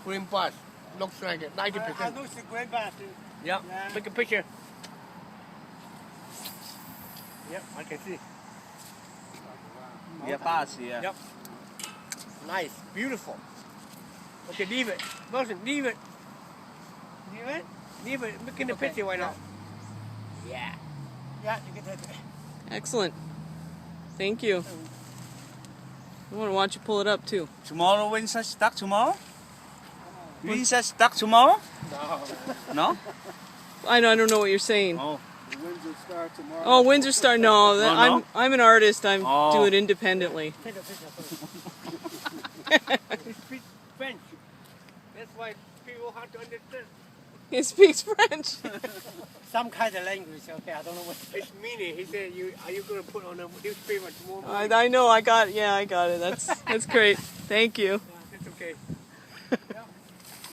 Green bus. Looks like it. 90%. I know it's a green bus. Yeah. Take a picture. Yep, I can see. Yeah, bus, yeah. Yep. Nice. Beautiful. Okay, leave it. Wilson, leave it. Leave it? Leave it. Look in the picture right now. Yeah. Yeah, you can take it. Excellent. Thank you. I want to watch you pull it up too. Tomorrow, Windsor start tomorrow? Windsor start tomorrow? No? I don't know what you're saying. Oh. Windsor Star tomorrow. Oh, Windsor Star. No, No, no? I'm an artist. I'm Oh. doing it independently. Take a picture first. He speaks French. That's why people have to understand. He speaks French. Some kind of language, okay, I don't know what. It's meaning. He said, are you going to put on a newspaper tomorrow morning? I know. I got it. That's great. Thank you. It's okay. Yeah.